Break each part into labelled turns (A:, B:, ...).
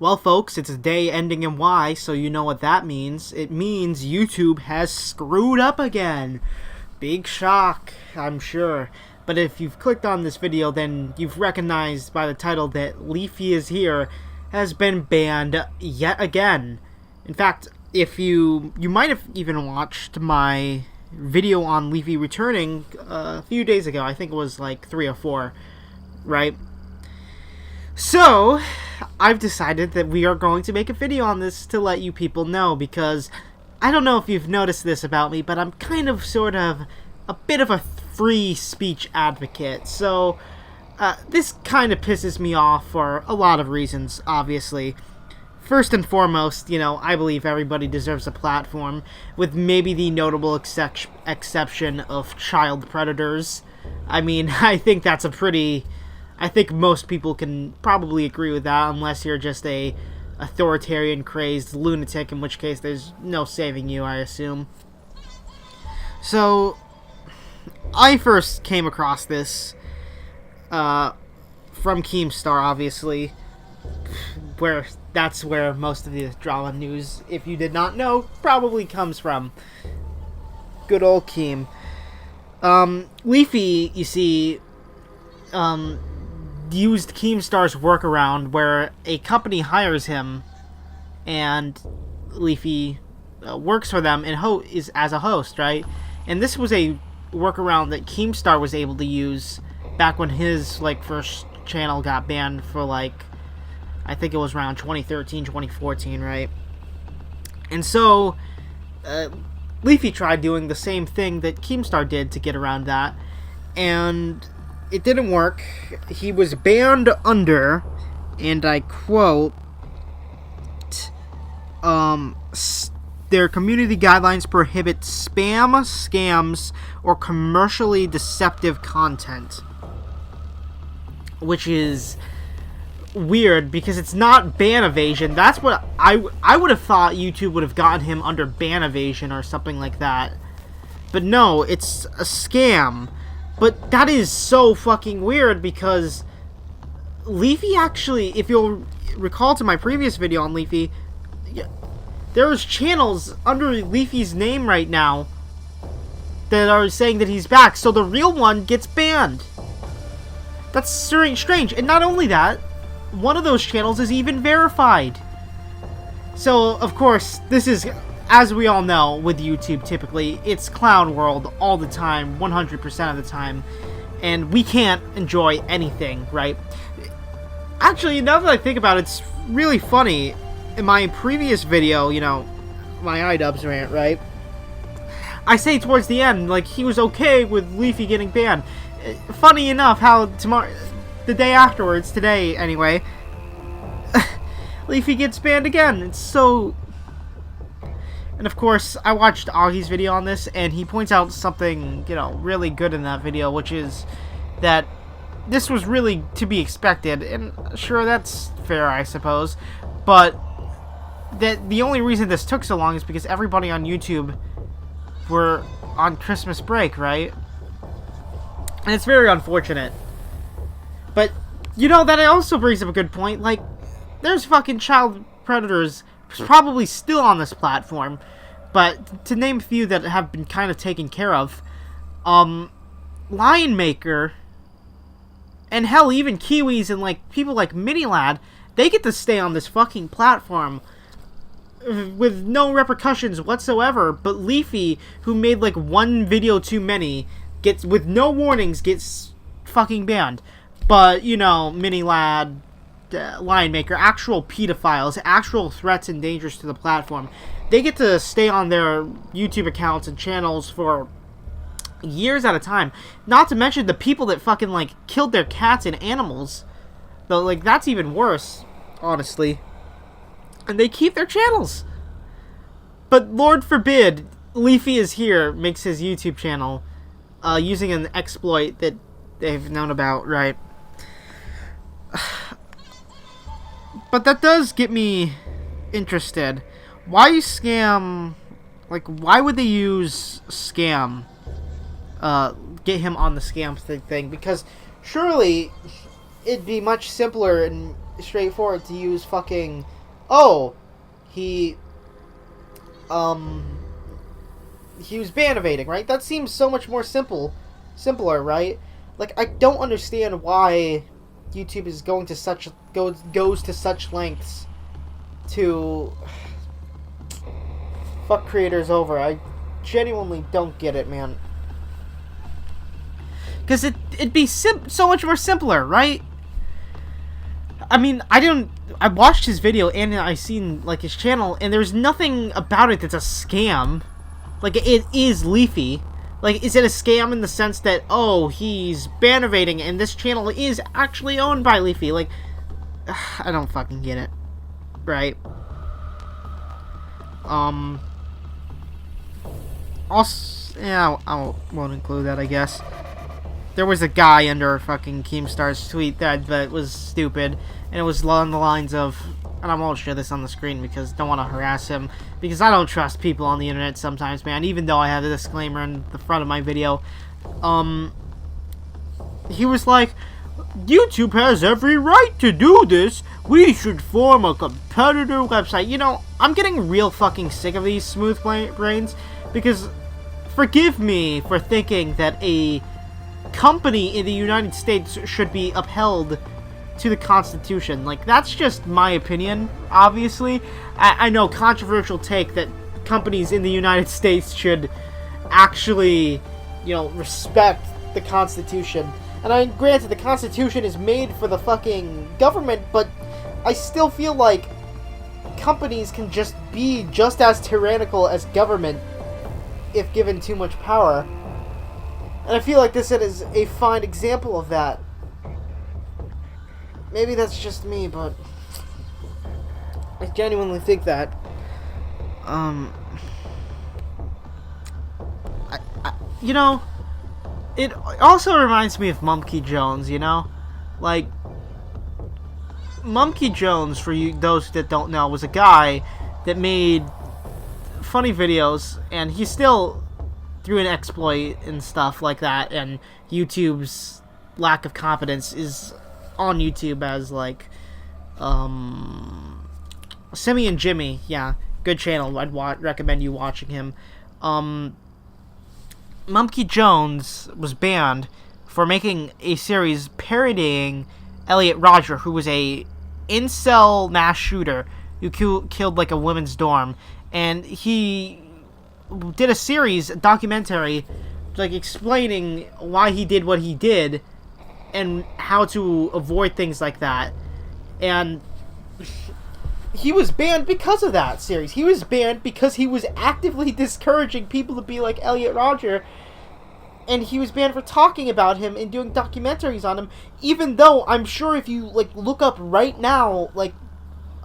A: Well, folks, it's a day ending in Y, so you know what that means. It means YouTube has screwed up again. Big shock, I'm sure. But if you've clicked on this video, then you've recognized by the title that Leafyishere has been banned yet again. In fact, if you might have even watched my video on Leafy returning a few days ago. I think it was like 3 or 4, right? So, I've decided that we are going to make a video on this to let you people know, because I don't know if you've noticed this about me, but I'm kind of sort of a bit of a free speech advocate. So, this kind of pisses me off for a lot of reasons, obviously. First and foremost, I believe everybody deserves a platform, with maybe the notable exception of child predators. I mean, I think that's I think most people can probably agree with that, unless you're just a authoritarian, crazed lunatic, in which case there's no saving you, I assume. So, I first came across this from Keemstar, obviously, that's where most of the drama news, if you did not know, probably comes from. Good old Keem. Leafy, you see, used Keemstar's workaround where a company hires him and Leafy works for them and is as a host, right? And this was a workaround that Keemstar was able to use back when his first channel got banned for I think it was around 2013, 2014, right? And so Leafy tried doing the same thing that Keemstar did to get around that, and it didn't work. He was banned under, and I quote, their community guidelines prohibit spam, scams, or commercially deceptive content. Which is weird, because it's not ban evasion. That's what I would have thought YouTube would have gotten him under ban evasion or something like that. But no, it's a scam. But that is so fucking weird, because Leafy actually, if you'll recall to my previous video on Leafy, there's channels under Leafy's name right now that are saying that he's back, so the real one gets banned. That's strange. And not only that, one of those channels is even verified. So, of course, this is, as we all know, with YouTube typically, it's clown world all the time, 100% of the time, and we can't enjoy anything, right? Actually, now that I think about it, it's really funny. In my previous video, my iDubbbz rant, right? I say towards the end, he was okay with Leafy getting banned. Funny enough, how the day afterwards, today anyway, Leafy gets banned again. It's so... And of course, I watched Augie's video on this, and he points out something, really good in that video, which is that this was really to be expected, and sure, that's fair, I suppose, but that the only reason this took so long is because everybody on YouTube were on Christmas break, right? And it's very unfortunate. But, that also brings up a good point. There's fucking child predators probably still on this platform. But, to name a few that have been kind of taken care of, Lion Maker, and hell, even Kiwis and, people like Minilad, they get to stay on this fucking platform with no repercussions whatsoever. But Leafy, who made, one video too many, with no warnings, gets fucking banned. But, Minilad, Lion Maker, actual pedophiles, actual threats and dangers to the platform, they get to stay on their YouTube accounts and channels for years at a time. Not to mention the people that fucking, killed their cats and animals. Though, that's even worse, honestly. And they keep their channels. But Lord forbid, Leafyishere makes his YouTube channel using an exploit that they've known about, right? But that does get me interested. Why scam? Why would they use scam? Get him on the scam thing? Because surely it'd be much simpler and straightforward to use fucking, oh, he was ban evading, right? That seems so much more simpler, right? Like, I don't understand why YouTube is going to goes to such lengths to fuck creators over. I genuinely don't get it, man. Because it'd be so much more simpler, right? I mean, I watched his video and I seen, like, his channel, and there's nothing about it that's a scam. Like, it is Leafy. Like, is it a scam in the sense that, oh, he's ban evading and this channel is actually owned by Leafy? Like, I don't fucking get it. Right? Also, yeah, I won't include that, I guess. There was a guy under fucking Keemstar's tweet that was stupid, and it was along the lines of, and I won't show this on the screen because I don't want to harass him, because I don't trust people on the internet sometimes, man, even though I have a disclaimer in the front of my video. He was like, YouTube has every right to do this. We should form a competitor website. You know, I'm getting real fucking sick of these smooth brains, because forgive me for thinking that a company in the United States should be upheld to the Constitution. Like, that's just my opinion, obviously. I know, controversial take that companies in the United States should actually, you know, respect the Constitution. And granted, the Constitution is made for the fucking government, but I still feel like companies can just be just as tyrannical as government if given too much power. And I feel like this is a fine example of that. Maybe that's just me, but I genuinely think that. You know, it also reminds me of Mumkey Jones, you know? Like, Mumkey Jones, for those that don't know, was a guy that made funny videos, and he still through an exploit and stuff like that, and YouTube's lack of competence is on YouTube as, like, Simmy and Jimmy, yeah, good channel, I'd recommend you watching him. Mumkey Jones was banned for making a series parodying Elliot Rodger, who was a incel mass shooter who killed, like, a women's dorm, and he did a series, a documentary, like, explaining why he did what he did and how to avoid things like that. And he was banned because of that series. He was banned because he was actively discouraging people to be like Elliot Rodger, and he was banned for talking about him and doing documentaries on him, even though I'm sure if you, like, look up right now, like,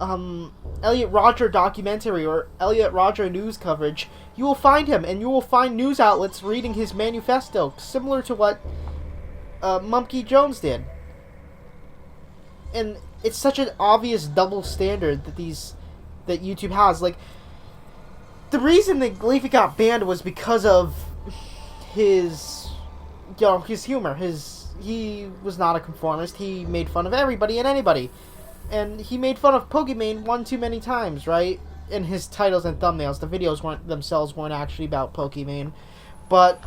A: Elliot Rodger documentary or Elliot Rodger news coverage, you will find him, and you will find news outlets reading his manifesto, similar to what Mumkey Jones did. And it's such an obvious double standard that YouTube has. Like, the reason that Leafy got banned was because of his humor. He was not a conformist. He made fun of everybody and anybody. And he made fun of Pokimane one too many times, right? In his titles and thumbnails. The videos weren't actually about Pokimane. But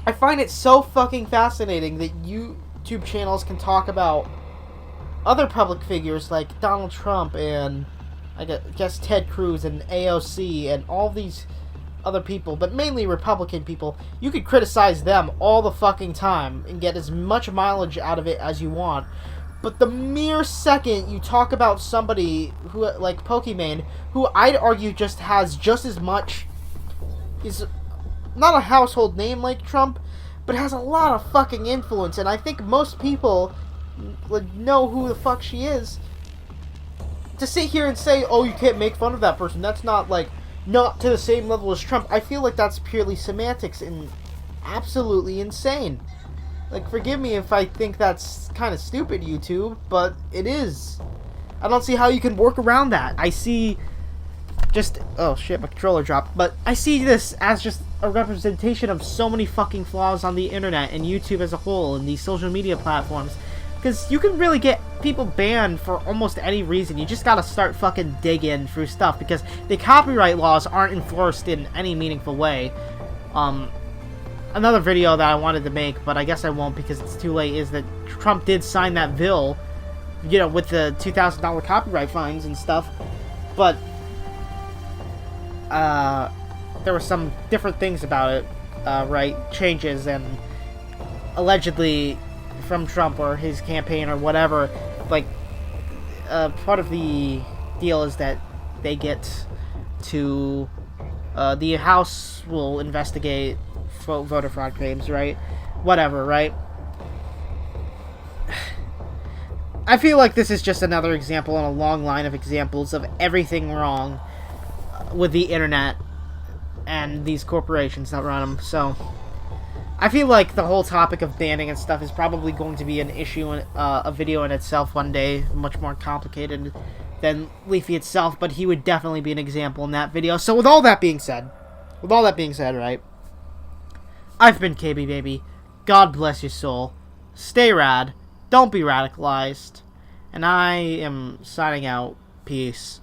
A: I find it so fucking fascinating that YouTube channels can talk about other public figures like Donald Trump and, I guess, Ted Cruz and AOC and all these other people, but mainly Republican people. You could criticize them all the fucking time and get as much mileage out of it as you want. But the mere second you talk about somebody who, like Pokimane, who I'd argue just has just as much, is not a household name like Trump, but has a lot of fucking influence, and I think most people would know who the fuck she is. To sit here and say, oh, you can't make fun of that person, that's not, like, not to the same level as Trump, I feel like that's purely semantics and absolutely insane. Like, forgive me if I think that's kind of stupid, YouTube, but it is. I don't see how you can work around that. I see just... Oh, shit, my controller dropped. But I see this as just a representation of so many fucking flaws on the internet and YouTube as a whole and these social media platforms. Because you can really get people banned for almost any reason. You just gotta start fucking digging through stuff, because the copyright laws aren't enforced in any meaningful way. Another video that I wanted to make, but I guess I won't because it's too late, is that Trump did sign that bill, you know, with the $2,000 copyright fines and stuff, but there were some different things about it, right, changes, and allegedly from Trump or his campaign or whatever, like, part of the deal is that they get to, the House will investigate voter fraud claims, right? Whatever, right? I feel like this is just another example in a long line of examples of everything wrong with the internet and these corporations that run them. So I feel like the whole topic of banning and stuff is probably going to be an issue in a video in itself one day, much more complicated than Leafy itself, but he would definitely be an example in that video. So with all that being said, right, I've been KB Baby. God bless your soul. Stay rad. Don't be radicalized. And I am signing out. Peace.